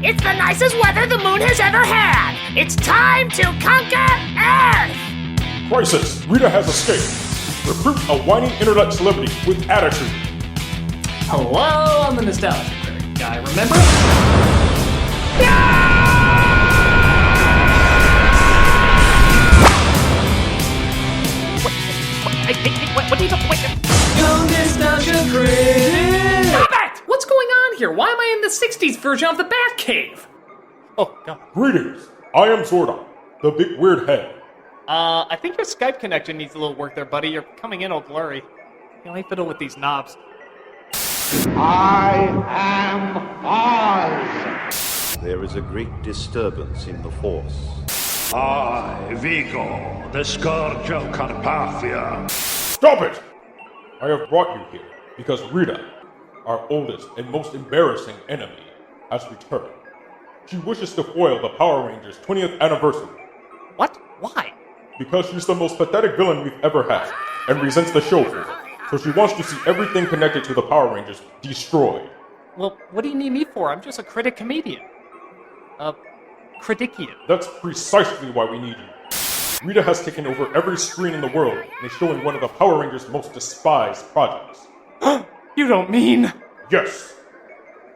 It's the nicest weather the moon has ever had! It's time to conquer Earth! Crisis! Rita has escaped! Recruit a whiny internet celebrity with attitude! Hello, I'm the Nostalgia Critic guy, remember? What are you talking about? Young Nostalgia Critic! Stop it! What's going on here? Why am I in the 60s version of the Batcave? Oh, God. Greetings! I am Zordon, the big weird head. I think your Skype connection needs a little work there, buddy. You're coming in all blurry. You ain't fiddle with these knobs. I am Oz. There is a great disturbance in the Force. I, Vigo, the scourge of Carpathia. Stop it! I have brought you here because Rita, our oldest and most embarrassing enemy, has returned. She wishes to foil the Power Rangers' 20th anniversary. What? Why? Because she's the most pathetic villain we've ever had, and resents the show for it. So she wants to see everything connected to the Power Rangers destroyed. Well, what do you need me for? I'm just a critic comedian. Critician. That's precisely why we need you. Rita has taken over every screen in the world and is showing one of the Power Rangers' most despised projects. You don't mean... Yes.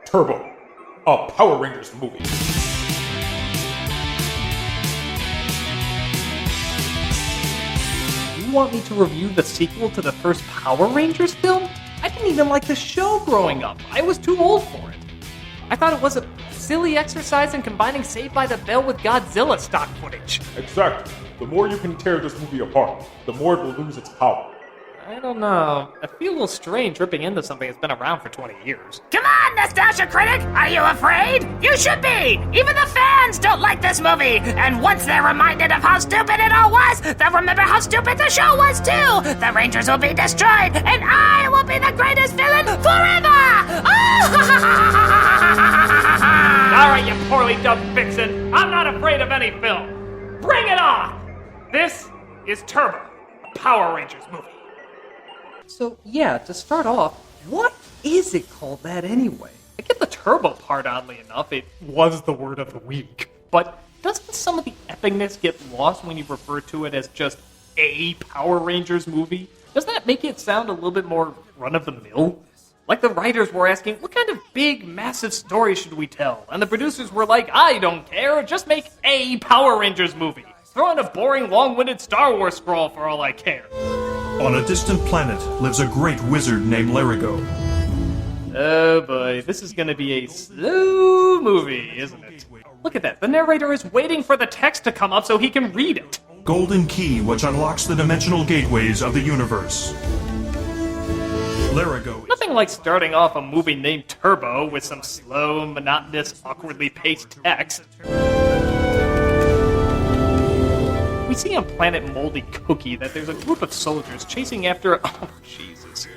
Turbo. A Power Rangers movie. You want me to review the sequel to the first Power Rangers film? I didn't even like the show growing up. I was too old for it. I thought it was a silly exercise in combining Saved by the Bell with Godzilla stock footage. Exactly. The more you can tear this movie apart, the more it will lose its power. I don't know. I feel a little strange ripping into something that's been around for 20 years. Come on, Nostalgia Critic! Are you afraid? You should be! Even the fans don't like this movie! And once they're reminded of how stupid it all was, they'll remember how stupid the show was too! The Rangers will be destroyed, and I will be the greatest villain forever! Alright, you poorly dubbed vixen. I'm not afraid of any film. Bring it on! This is Turbo, a Power Rangers movie. So, yeah, to start off, what is it called that anyway? I get the turbo part, oddly enough. It was the word of the week. But doesn't some of the epicness get lost when you refer to it as just a Power Rangers movie? Doesn't that make it sound a little bit more run-of-the-mill? Like the writers were asking, what kind of big, massive story should we tell? And the producers were like, I don't care, just make a Power Rangers movie. Throw in a boring, long-winded Star Wars scroll for all I care. On a distant planet lives a great wizard named Larigo. Oh boy, this is gonna be a slow movie, isn't it? Look at that, the narrator is waiting for the text to come up so he can read it. Golden key which unlocks the dimensional gateways of the universe. Larigo. Nothing like starting off a movie named Turbo with some slow, monotonous, awkwardly paced text. We see on Planet Moldy Cookie that there's a group of soldiers chasing after oh Jesus,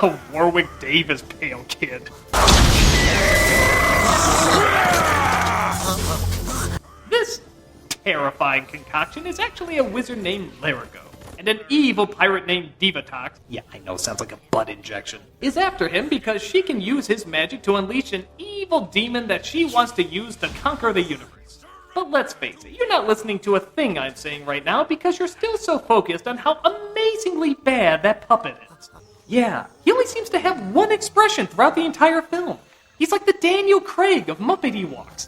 a Warwick Davis pale kid. This terrifying concoction is actually a wizard named Larigo, and an evil pirate named Divatox, yeah, I know, sounds like a butt injection, is after him because she can use his magic to unleash an evil demon that she wants to use to conquer the universe. But let's face it, you're not listening to a thing I'm saying right now because you're still so focused on how amazingly bad that puppet is. Yeah, he only seems to have one expression throughout the entire film. He's like the Daniel Craig of Muppet Ewoks.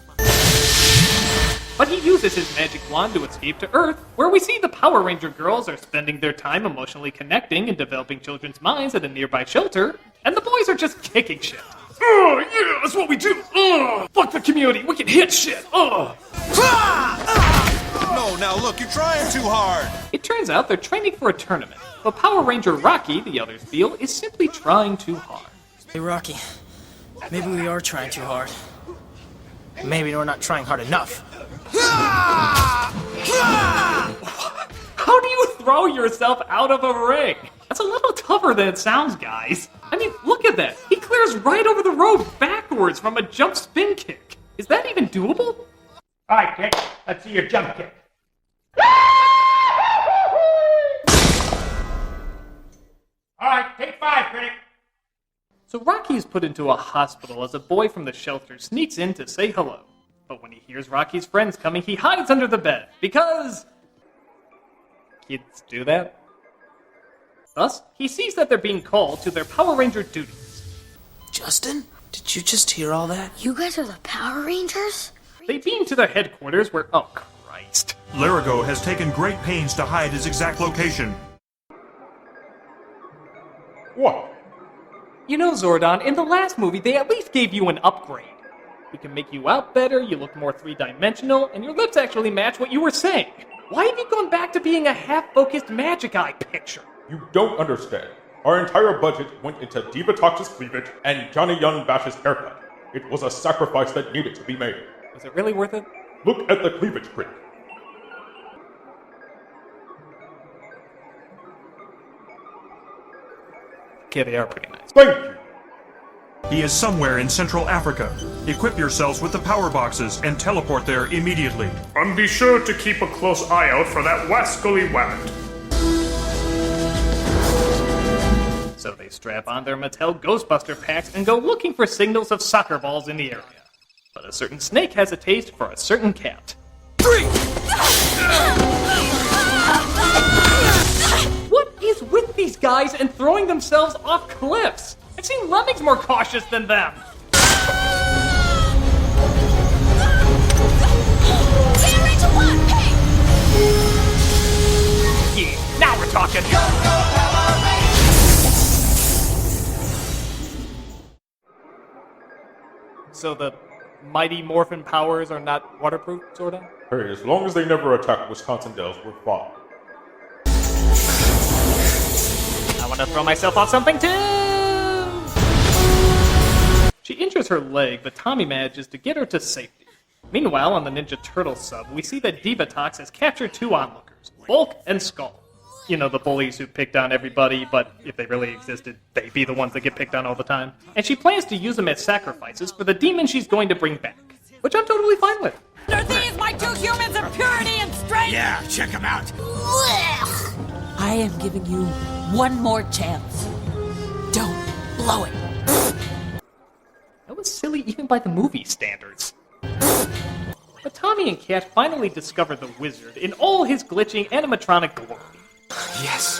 But he uses his magic wand to escape to Earth, where we see the Power Ranger girls are spending their time emotionally connecting and developing children's minds at a nearby shelter, and the boys are just kicking shit. Oh, yeah, that's what we do. Fuck the community. We can hit shit. No, now look, you're trying too hard. It turns out they're training for a tournament, but Power Ranger Rocky, the others feel, is simply trying too hard. Hey, Rocky, maybe we are trying too hard. Maybe we're not trying hard enough. How do you throw yourself out of a ring? That's a little tougher than it sounds, guys. I mean, look at that. He clears right over the road backwards from a jump spin kick. Is that even doable? All right, kid. Let's see your jump kick. All right, take 5, critic. So Rocky is put into a hospital as a boy from the shelter sneaks in to say hello. But when he hears Rocky's friends coming, he hides under the bed, because kids do that. Thus, he sees that they're being called to their Power Ranger duties. Justin, did you just hear all that? You guys are the Power Rangers? They beam to their headquarters where, oh Christ. Larigo has taken great pains to hide his exact location. What? You know, Zordon, in the last movie, they at least gave you an upgrade. We can make you out better, you look more three-dimensional, and your lips actually match what you were saying. Why have you gone back to being a half-focused magic eye picture? You don't understand. Our entire budget went into Divatox's cleavage and Johnny Young Bash's haircut. It was a sacrifice that needed to be made. Was it really worth it? Look at the cleavage print. Okay, they are pretty nice. Thank you. He is somewhere in Central Africa. Equip yourselves with the power boxes and teleport there immediately. And be sure to keep a close eye out for that wascally wabbit. So they strap on their Mattel Ghostbuster packs and go looking for signals of soccer balls in the area. But a certain snake has a taste for a certain cat. What is with these guys and throwing themselves off cliffs? I've seen lemmings more cautious than them. Yeah, now we're talking. So the Mighty Morphin powers are not waterproof, sorta? Hey, as long as they never attack Wisconsin Dells, we're fine. I want to throw myself off something too! She injures her leg, but Tommy manages to get her to safety. Meanwhile, on the Ninja Turtle sub, we see that Divatox has captured two onlookers, Bulk and Skull. You know, the bullies who picked on everybody, but if they really existed, they'd be the ones that get picked on all the time. And she plans to use them as sacrifices for the demon she's going to bring back, which I'm totally fine with. Are these my two humans of purity and strength? Yeah, check them out. I am giving you one more chance. Don't blow it. That was silly even by the movie standards. But Tommy and Kat finally discover the wizard in all his glitching animatronic glory. Yes.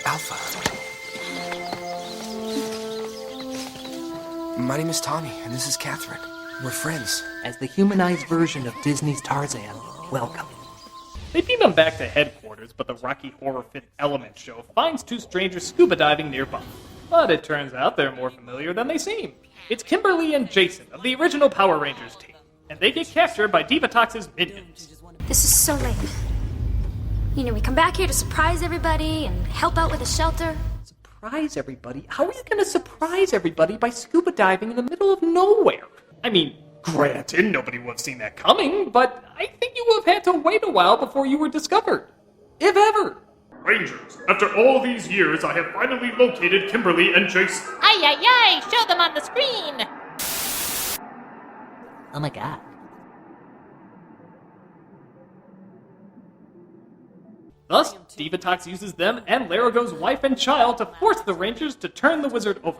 Alpha. My name is Tommy, and this is Catherine. We're friends. As the humanized version of Disney's Tarzan, welcome. They beam him back to headquarters, but the Rocky Horror Fifth Element show finds two strangers scuba diving nearby. But it turns out they're more familiar than they seem. It's Kimberly and Jason of the original Power Rangers team, and they get captured by Divatox's minions. This is so lame. You know, we come back here to surprise everybody and help out with a shelter. Surprise everybody? How are you going to surprise everybody by scuba diving in the middle of nowhere? I mean, granted, nobody would have seen that coming, but I think you would have had to wait a while before you were discovered. If ever. Rangers, after all these years, I have finally located Kimberly and Jason. Ay, ay, ay! Show them on the screen! Oh my god. Thus, Divatox uses them and Larigo's wife and child to force the Rangers to turn the wizard over.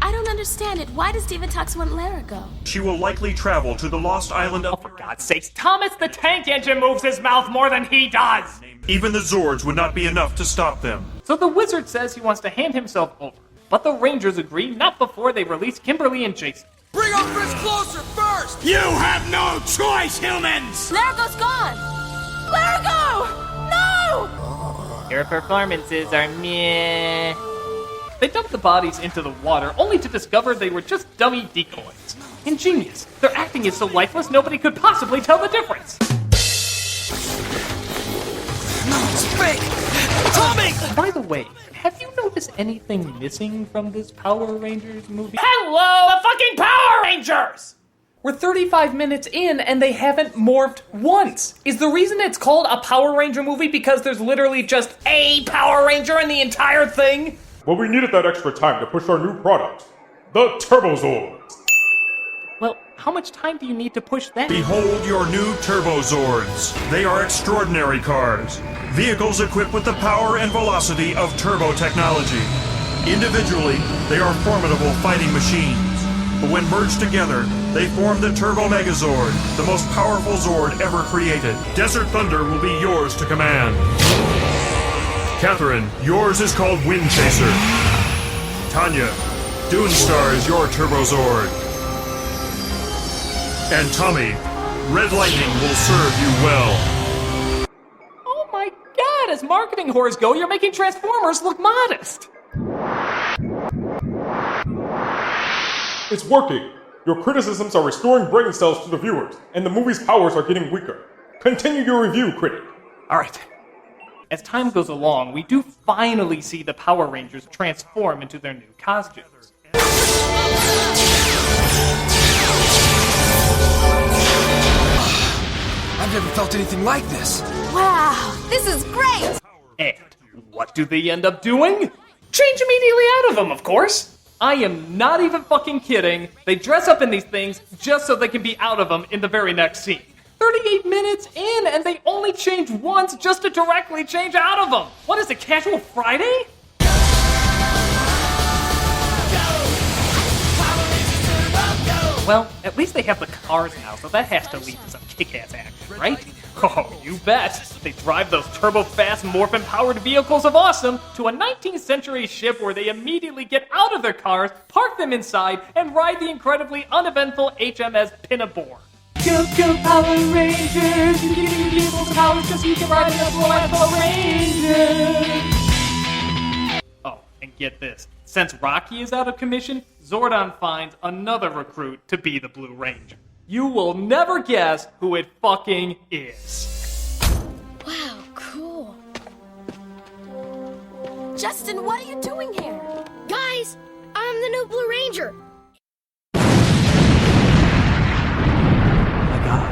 I don't understand it. Why does Divatox want Larigo? She will likely travel to the lost island Oh, of... for God's sakes, Thomas the Tank Engine moves his mouth more than he does! Even the Zords would not be enough to stop them. So the wizard says he wants to hand himself over, but the Rangers agree not before they release Kimberly and Jason. Bring our friends closer first! You have no choice, humans! Larigo's gone! Larigo! No! Your performances are meh. They dump the bodies into the water, only to discover they were just dummy decoys. Ingenious. Their acting is so lifeless, nobody could possibly tell the difference. No, it's fake! Tommy! By the way, have you noticed anything missing from this Power Rangers movie? Hello, the fucking Power Rangers! We're 35 minutes in and they haven't morphed once. Is the reason it's called a Power Ranger movie because there's literally just a Power Ranger in the entire thing? Well, we needed that extra time to push our new product, the Turbozords. Well, how much time do you need to push that? Behold your new Turbozords. They are extraordinary cars. Vehicles equipped with the power and velocity of turbo technology. Individually, they are formidable fighting machines. but when merged together, they form the Turbo Megazord, the most powerful Zord ever created. Desert Thunder will be yours to command. Catherine, yours is called Wind Chaser. Tanya, Dune Star is your Turbo Zord. And Tommy, Red Lightning will serve you well. Oh my god, as marketing whores go, you're making Transformers look modest. It's working! Your criticisms are restoring brain cells to the viewers, and the movie's powers are getting weaker. Continue your review, critic. Alright. As time goes along, we do finally see the Power Rangers transform into their new costumes. I've never felt anything like this. Wow, this is great! And what do they end up doing? Change immediately out of them, of course! I am not even fucking kidding. They dress up in these things just so they can be out of them in the very next scene. 38 minutes in, and they only change once just to directly change out of them. What is it, Casual Friday? Well, at least they have the cars now, so that has to lead to some kick-ass action, right? Oh, you bet. They drive those turbo-fast, morphin-powered vehicles of awesome to a 19th century ship where they immediately get out of their cars, park them inside, and ride the incredibly uneventful HMS Pinnabore. Go, go, Power Rangers! You can give vehicles powers just so you can ride in the Power Rangers! Oh, and get this. Since Rocky is out of commission, Zordon finds another recruit to be the Blue Ranger. You will never guess who it fucking is. Wow, cool. Justin, what are you doing here? Guys, I'm the new Blue Ranger. My God.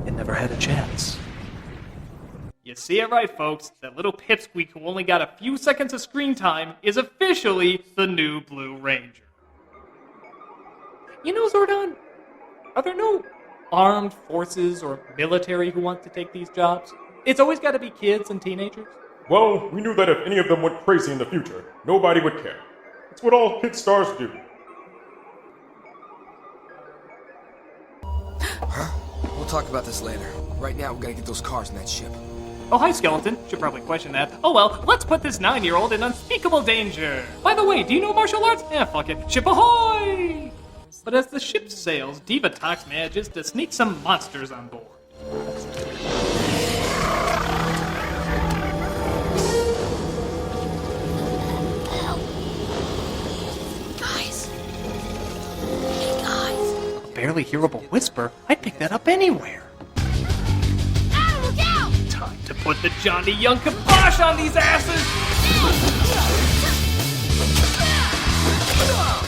It never had a chance. You see it right, folks. That little pipsqueak who only got a few seconds of screen time is officially the new Blue Ranger. You know, Zordon, are there no armed forces or military who want to take these jobs? It's always got to be kids and teenagers. Well, we knew that if any of them went crazy in the future, nobody would care. It's what all kid stars do. Huh? We'll talk about this later. Right now, we gotta get those cars in that ship. Oh, hi, Skeleton. Should probably question that. Oh well, let's put this 9-year-old in unspeakable danger. By the way, do you know martial arts? Eh, fuck it. Ship ahoy! But as the ship sails, Divatox manages to sneak some monsters on board. Guys. Hey, guys. A barely hearable whisper? I'd pick that up anywhere. Look out! Time to put the Johnny Young kibosh on these asses!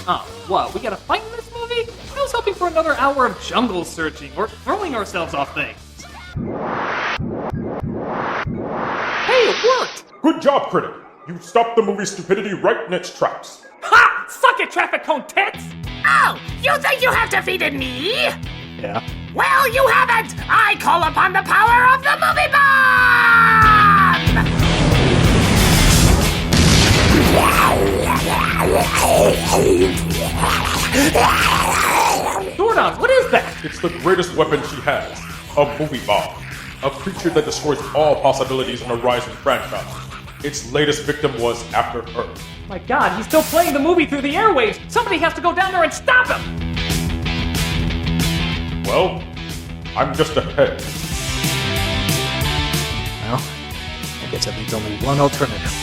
Oh, what? We gotta fight in this movie? I was hoping for another hour of jungle searching or throwing ourselves off things. Hey, it worked! Good job, critic. You stopped the movie's stupidity right in its tracks. Ha! Suck it, traffic cone tits! Oh, you think you have defeated me? Yeah. Well, you haven't! I call upon the power of the movie bomb! Zordon, what is that? It's the greatest weapon she has. A movie bomb. A creature that destroys all possibilities in a rising franchise. Its latest victim was after her. My God, he's still playing the movie through the airwaves! Somebody has to go down there and stop him! Well, I'm just ahead. Well, I guess that leaves only one alternative.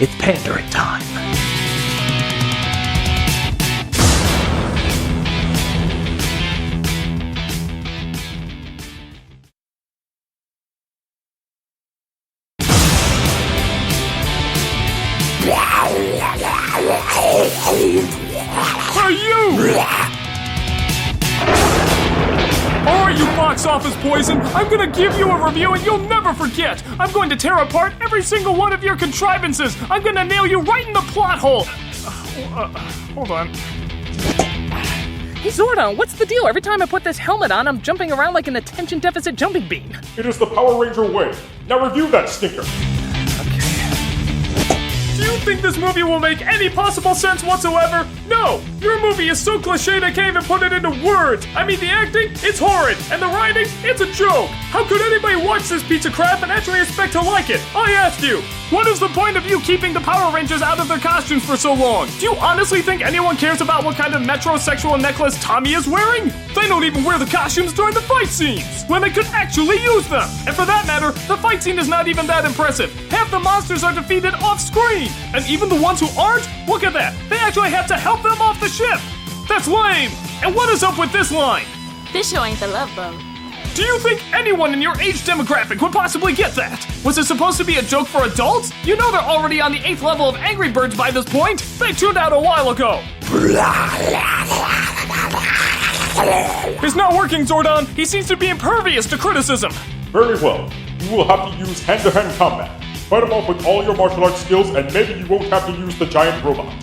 It's pandering time. Hey, you! Alright, you box office poison, I'm gonna give you a review and you'll never forget! I'm going to tear apart every single one of your contrivances! I'm gonna nail you right in the plot hole! Hold on. Hey Zordon, what's the deal? Every time I put this helmet on, I'm jumping around like an attention deficit jumping bean. It is the Power Ranger way. Now review that stinker. Do you think this movie will make any possible sense whatsoever? No! Your movie is so cliched I can't even put it into words! I mean, the acting, it's horrid, and the writing, it's a joke! How could anybody watch this piece of crap and actually expect to like it? I asked you! What is the point of you keeping the Power Rangers out of their costumes for so long? Do you honestly think anyone cares about what kind of metrosexual necklace Tommy is wearing? They don't even wear the costumes during the fight scenes, when they could actually use them! And for that matter, the fight scene is not even that impressive. Half the monsters are defeated off-screen! And even the ones who aren't? Look at that! They actually have to help them off the ship! That's lame! And what is up with this line? This show ain't the Love Boat. Do you think anyone in your age demographic would possibly get that? Was it supposed to be a joke for adults? You know they're already on the 8th level of Angry Birds by this point. They tuned out a while ago. It's not working, Zordon. He seems to be impervious to criticism. Very well. You will have to use hand-to-hand combat. Fight him off with all your martial arts skills, and maybe you won't have to use the giant robot.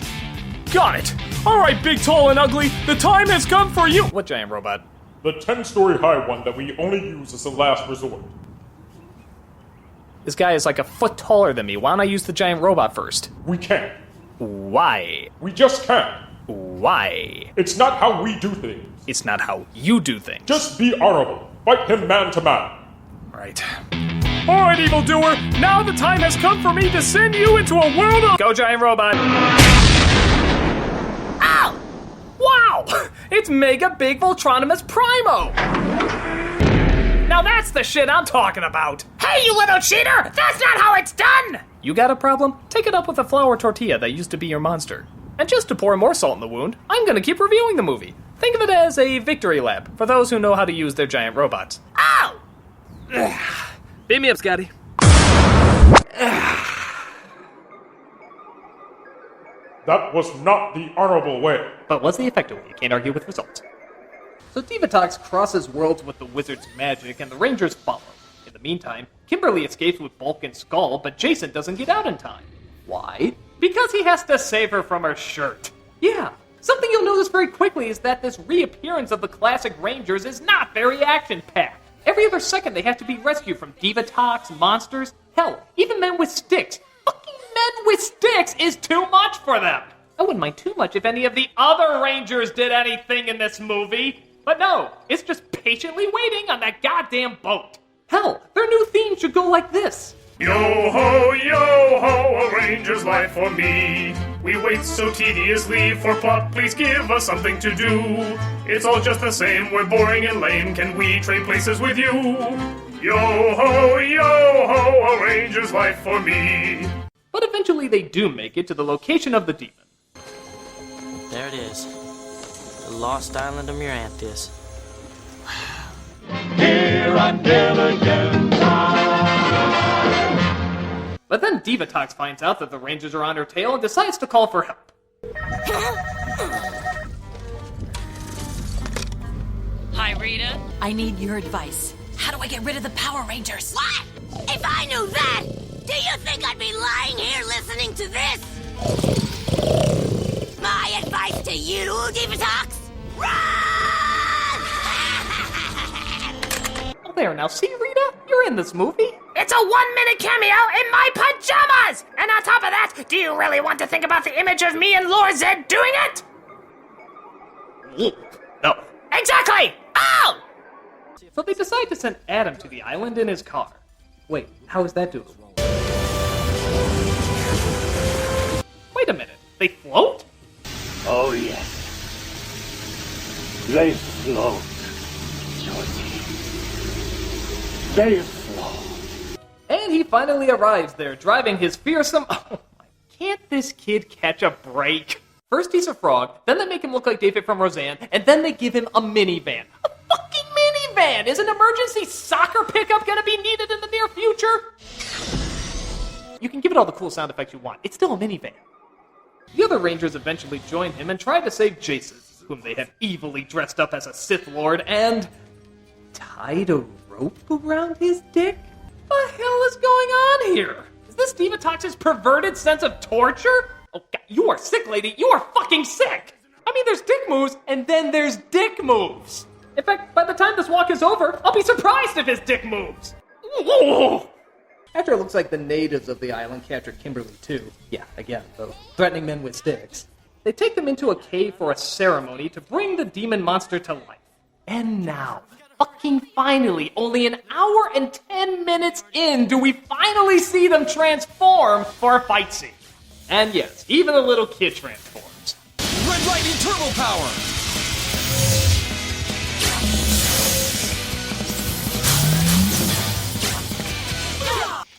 Got it. All right, big, tall, and ugly. The time has come for you. What giant robot? The 10-story high one that we only use as a last resort. This guy is like a foot taller than me. Why don't I use the giant robot first? We can't. Why? We just can't. Why? It's not how we do things. It's not how you do things. Just be honorable. Fight him man to man. Right. All right, evildoer. Now the time has come for me to send you into a world of... Go, giant robot. Ow! Wow! It's Mega Big Voltronimus Primo! Now that's the shit I'm talking about! Hey, you little cheater! That's not how it's done! You got a problem? Take it up with the flour tortilla that used to be your monster. And just to pour more salt in the wound, I'm gonna keep reviewing the movie. Think of it as a victory lap for those who know how to use their giant robots. Ow! Beat me up, Scotty. That was not the honorable way. But was the effective way? You can't argue with results. So Divatox crosses worlds with the wizard's magic, and the Rangers follow. In the meantime, Kimberly escapes with Bulk and Skull, but Jason doesn't get out in time. Why? Because he has to save her from her shirt. Yeah. Something you'll notice very quickly is that this reappearance of the classic Rangers is not very action-packed. Every other second they have to be rescued from Divatox, monsters, hell, even men with sticks. Fucking men with sticks is too much for them. I wouldn't mind too much if any of the other Rangers did anything in this movie. But no, it's just patiently waiting on that goddamn boat. Hell, their new theme should go like this. Yo-ho, a ranger's life for me. We wait so tediously for plot, please give us something to do. It's all just the same, we're boring and lame, can we trade places with you? Yo-ho, a ranger's life for me. But eventually they do make it to the location of the demon. There it is. The lost island of Miranthus. Here on Gilligan's Island. But then Divatox finds out that the Rangers are on her tail and decides to call for help. Hi, Rita. I need your advice. How do I get rid of the Power Rangers? What? If I knew that, do you think I'd be lying here listening to this? My advice to you, Divatox, run! Oh, there, now see, Rita? You're in this movie. It's a 1-minute cameo in my pajamas! And on top of that, do you really want to think about the image of me and Lord Zed doing it? No. Exactly! Oh! So they decide to send Adam to the island in his car. Wait, how is that doable? Wait a minute, they float? Oh, yes. They float, Georgie. They float. And he finally arrives there, driving his fearsome... Oh my, can't this kid catch a break? First he's a frog, then they make him look like David from Roseanne, and then they give him a minivan. A fucking minivan! Is an emergency soccer pickup gonna be needed in the near future? You can give it all the cool sound effects you want. It's still a minivan. The other Rangers eventually join him and try to save Jason, whom they have evilly dressed up as a Sith Lord and... tied a rope around his dick? What the hell is going on here? Is this Divatox's perverted sense of torture? Oh, God, you are sick, lady. You are fucking sick. I mean, there's dick moves, and then there's dick moves. In fact, by the time this walk is over, I'll be surprised if his dick moves. Ooh. After it looks like the natives of the island captured Kimberly too. Yeah, again, those threatening men with sticks. They take them into a cave for a ceremony to bring the demon monster to life. And now, fucking finally, only an hour and 10 minutes in, do we finally see them transform for a fight scene. And yes, even a little kid transforms. Red Lightning Turbo Power!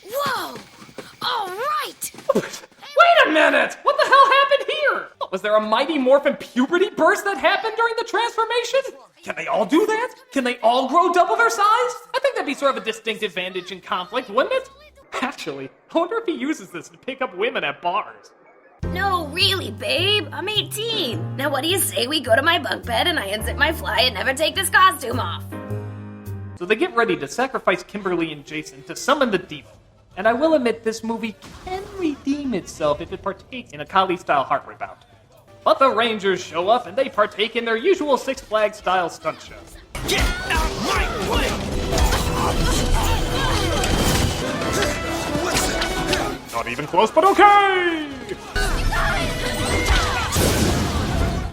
Whoa! All right! Wait a minute! What the hell happened here? Was there a Mighty Morphin puberty burst that happened during the transformation? Can they all do that? Can they all grow double their size? I think that'd be sort of a distinct advantage in conflict, wouldn't it? Actually, I wonder if he uses this to pick up women at bars. No, really, babe. I'm 18. Now what do you say we go to my bunk bed and I unzip my fly and never take this costume off? So they get ready to sacrifice Kimberly and Jason to summon the demon. And I will admit this movie can redeem itself if it partakes in a Kali-style heart rebound. But the Rangers show up and they partake in their usual Six Flags-style stunt show. Get out my way! Not even close, but okay!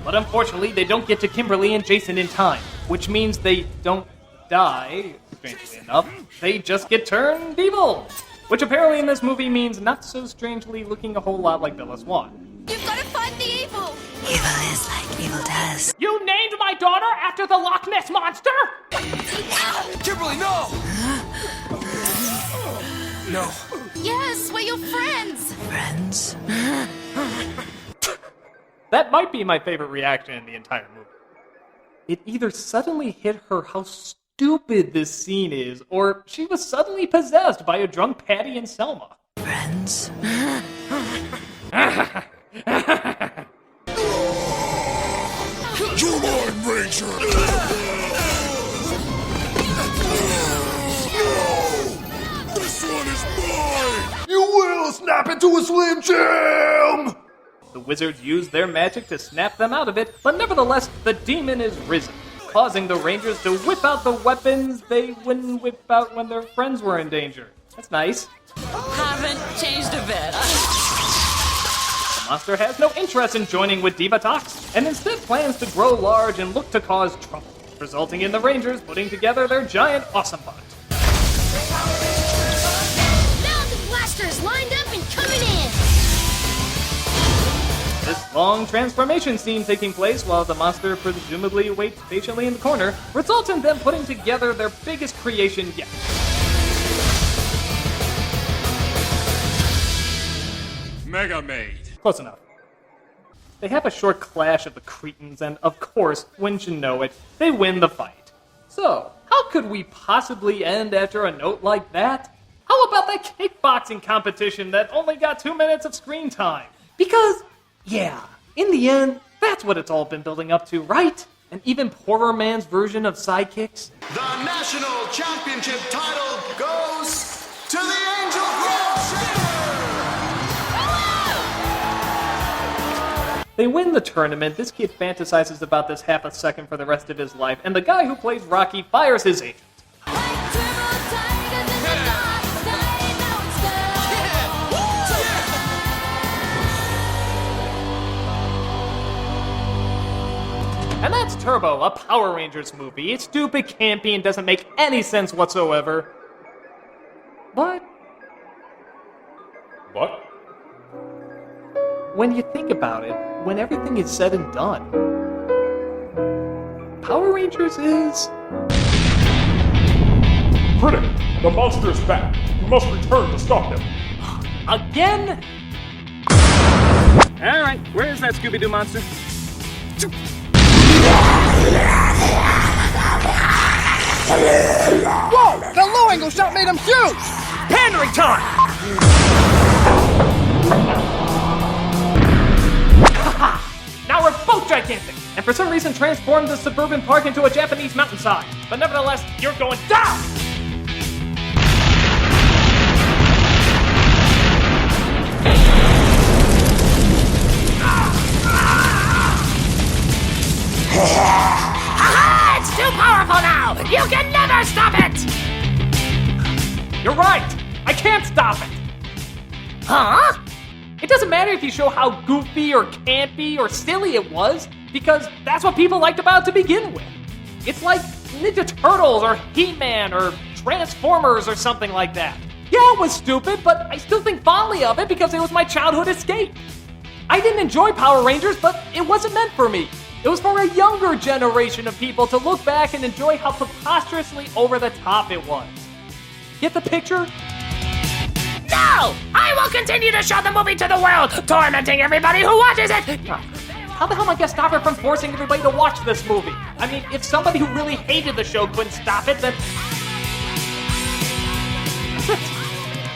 But unfortunately, they don't get to Kimberly and Jason in time, which means they don't die, strangely enough. They just get turned evil, which apparently in this movie means not so strangely looking a whole lot like Bella Swan. You've got to find the evil! Evil is like evil does. You named my daughter after the Loch Ness Monster? Kimberly, no! No. Yes, we're your friends! Friends? That might be my favorite reaction in the entire movie. It either suddenly hit her how stupid this scene is, or she was suddenly possessed by a drunk Patty and Selma. Friends? You're mine, Ranger! No! This one is mine! You will snap into a Slim Jim! The wizards use their magic to snap them out of it, but nevertheless, the demon is risen, causing the Rangers to whip out the weapons they wouldn't whip out when their friends were in danger. That's nice. Haven't changed a bit. The monster has no interest in joining with Divatox, and instead plans to grow large and look to cause trouble, resulting in the Rangers putting together their giant awesome bot. Now the blaster's lined up and coming in! This long transformation scene taking place while the monster presumably waits patiently in the corner results in them putting together their biggest creation yet. Mega Maid. Close enough. They have a short clash of the Cretans, and of course, wouldn't you know it, they win the fight. So, how could we possibly end after a note like that? How about that kickboxing competition that only got 2 minutes of screen time? Because, yeah, in the end, that's what it's all been building up to, right? An even poorer man's version of sidekicks? The national championship title goes to the Angel Grove. They win the tournament, this kid fantasizes about this half a second for the rest of his life, and the guy who plays Rocky fires his agent. And that's Turbo, a Power Rangers movie. It's stupid, campy, and doesn't make any sense whatsoever. But What? when you think about it, when everything is said and done, Power Rangers is... Critic, the monster is back. You must return to stop him. Again? Alright, where is that Scooby-Doo monster? Whoa! The low-angle shot made him huge! Pandering time! Haha! Now we're both gigantic, and for some reason transformed the suburban park into a Japanese mountainside. But nevertheless, you're going down! Ha-ha! It's too powerful now! You can never stop it! You're right! I can't stop it! Huh? It doesn't matter if you show how goofy or campy or silly it was, because that's what people liked about it to begin with. It's like Ninja Turtles or He-Man or Transformers or something like that. Yeah, it was stupid, but I still think fondly of it because it was my childhood escape. I didn't enjoy Power Rangers, but it wasn't meant for me. It was for a younger generation of people to look back and enjoy how preposterously over the top it was. Get the picture? No! I will continue to show the movie to the world, tormenting everybody who watches it! How the hell am I gonna stop her from forcing everybody to watch this movie? I mean, if somebody who really hated the show couldn't stop it, then...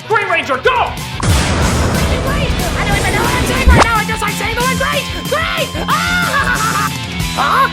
Green Ranger, go! Great! I don't even know what I'm saying right now, I just like saying the word great! Great! Huh?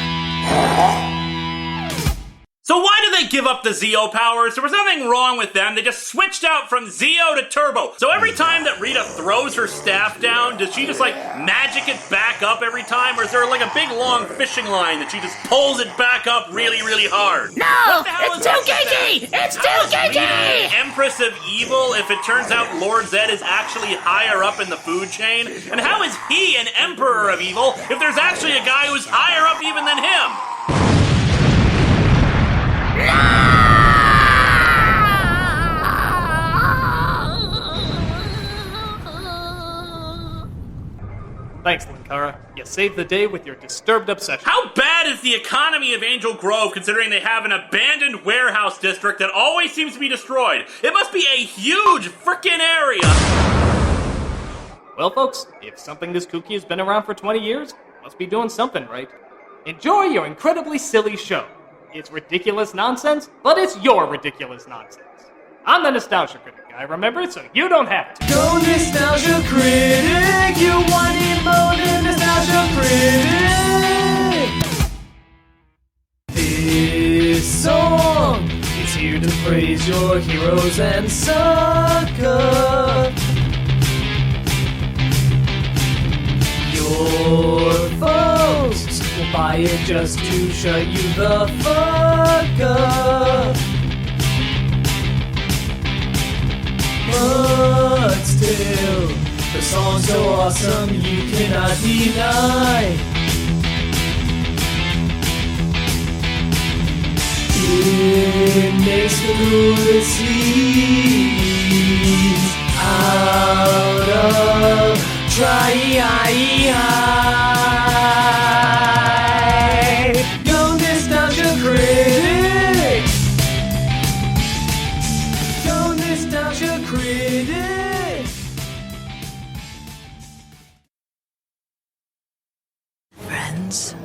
So why did they give up the Zeo powers? There was nothing wrong with them. They just switched out from Zeo to Turbo. So every time that Rita throws her staff down, does she just like magic it back up every time? Or is there like a big long fishing line that she just pulls it back up really, really hard? No! It's too geeky! It's too geeky! Empress of Evil if it turns out Lord Zed is actually higher up in the food chain? And how is he an Emperor of Evil if there's actually a guy who's higher up even than him? Thanks, Linkara. You saved the day with your disturbed obsession. How bad is the economy of Angel Grove considering they have an abandoned warehouse district that always seems to be destroyed? It must be a huge frickin' area! Well, folks, if something this kooky has been around for 20 years, must be doing something right. Enjoy your incredibly silly show. It's ridiculous nonsense, but it's your ridiculous nonsense. I'm the Nostalgia Critic guy, remember? So you don't have to. Go Nostalgia Critic, you want it more than Nostalgia Critic. This song is here to praise your heroes and sucker your foes. We'll buy it just to shut you the fuck up. But still, the song's so awesome you cannot deny. It makes the good scenes out of try. Go Nostalgia Critic. Go Nostalgia Critic. Friends,